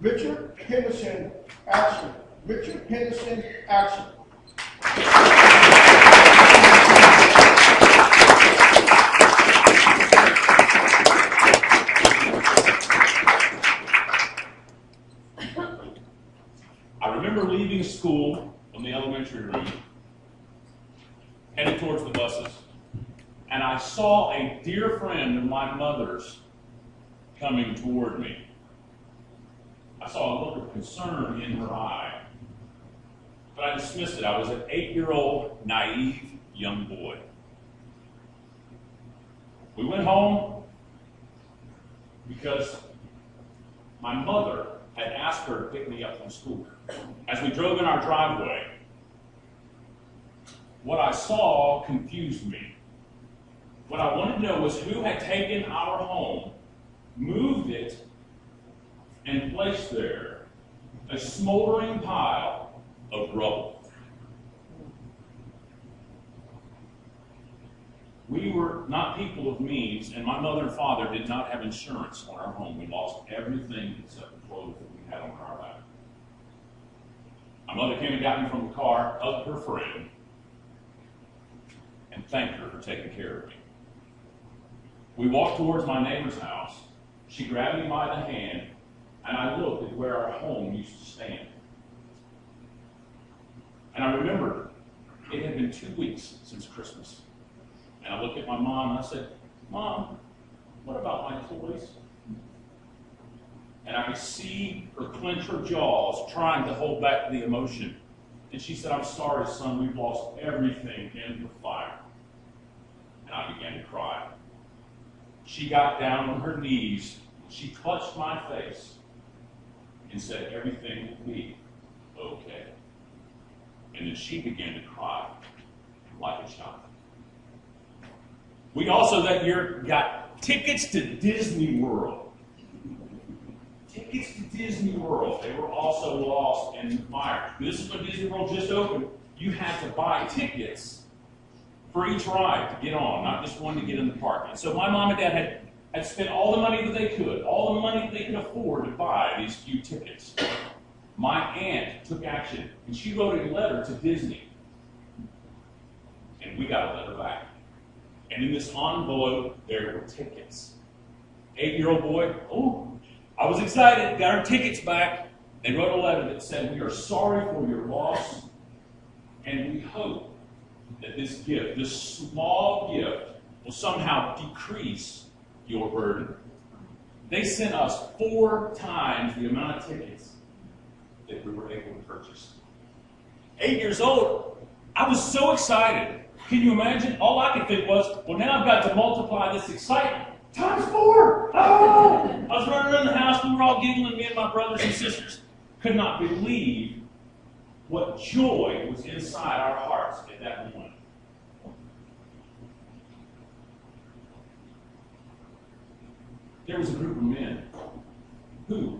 Richard Henderson, action. Richard Henderson, action. I remember leaving school from the elementary room, headed towards the buses, and I saw a dear friend of my mother's coming toward me. I saw a look of concern in her eye, but I dismissed it. I was an 8-year-old, naive young boy. We went home because my mother had asked her to pick me up from school. As we drove in our driveway, what I saw confused me. What I wanted to know was who had taken our home, moved it, and placed there a smoldering pile of rubble. We were not people of means, and my mother and father did not have insurance on our home. We lost everything except the clothes that we had on our back. My mother came and got me from the car, hugged her friend, and thanked her for taking care of me. We walked towards my neighbor's house. She grabbed me by the hand, and I looked at where our home used to stand. And I remembered it had been 2 weeks since Christmas. And I looked at my mom and I said, "Mom, what about my toys?" And I could see her clench her jaws, trying to hold back the emotion. And she said, "I'm sorry, son, we've lost everything in the fire." And I began to cry. She got down on her knees, she clutched my face, and said, "Everything will be okay." And then she began to cry like a child. We also that year got tickets to Disney World. Tickets to Disney World. They were also lost in the fire. This is when Disney World just opened. You had to buy tickets for each ride to get on, not just one to get in the park. And so my mom and dad had spent all the money that they could, all the money that they could afford to buy these few tickets. My aunt took action, and she wrote a letter to Disney. And we got a letter back. And in this envelope, there were tickets. 8-year-old boy, I was excited, got our tickets back. They wrote a letter that said, "We are sorry for your loss, and we hope that this gift, this small gift, will somehow decrease your burden." They sent us 4 times the amount of tickets that we were able to purchase. 8 years old, I was so excited. Can you imagine? All I could think was, well, now I've got to multiply this excitement times 4. Oh! I was running around the house. We were all giggling, me and my brothers and sisters. Could not believe what joy was inside our hearts at that moment. There was a group of men who,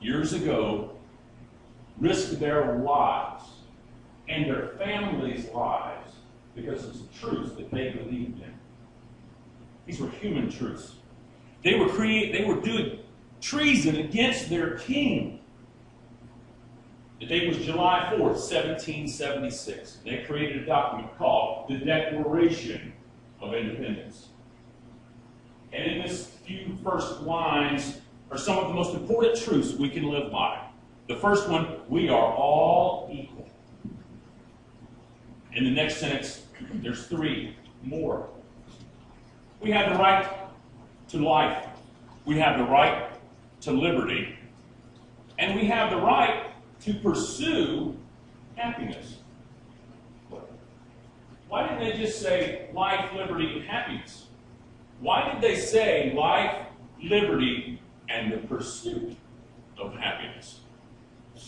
years ago, risked their lives and their families' lives because of the truths that they believed in. These were human truths. They were doing treason against their king. The date was July 4th, 1776. They created a document called the Declaration of Independence. And in this few first lines are some of the most important truths we can live by. The first one, we are all equal. In the next sentence, there's 3 more. We have the right to life. We have the right to liberty. And we have the right to pursue happiness. Why didn't they just say life, liberty, and happiness? Why did they say life, liberty, and the pursuit of happiness?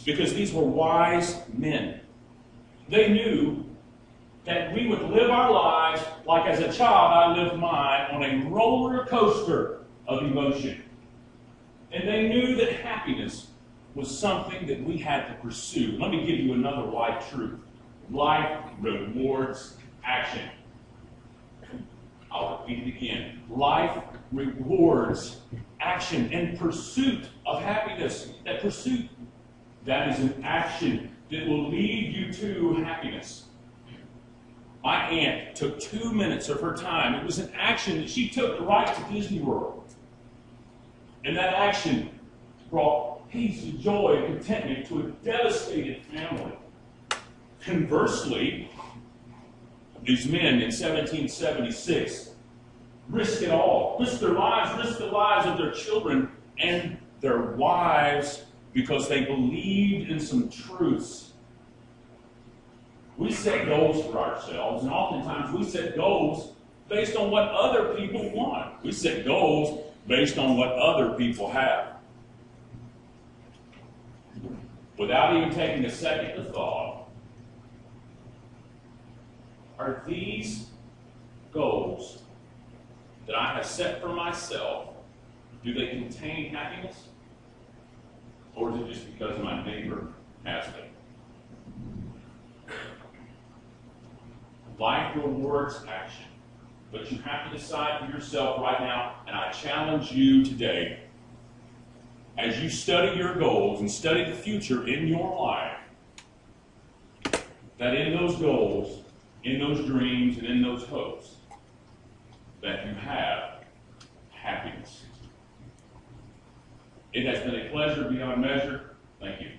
Because these were wise men. They knew that we would live our lives like as a child I lived mine on a roller coaster of emotion. And they knew that happiness was something that we had to pursue. Let me give you another life truth. Life rewards action. I'll repeat it again. Life rewards action and pursuit of happiness. That pursuit, that is an action that will lead you to happiness. My aunt took 2 minutes of her time. It was an action that she took to ride to Disney World. And that action brought peace and joy and contentment to a devastated family. Conversely, these men in 1776 risked it all, risked their lives, risked the lives of their children and their wives because they believed in some truths. We set goals for ourselves, and oftentimes we set goals based on what other people want. We set goals based on what other people have. Without even taking a second to thought, are these goals that I have set for myself, do they contain happiness? Or is it just because my neighbor has them? Life rewards action, but you have to decide for yourself right now, and I challenge you today, as you study your goals and study the future in your life, that in those goals, in those dreams, and in those hopes, that you have happiness. It has been a pleasure beyond measure. Thank you.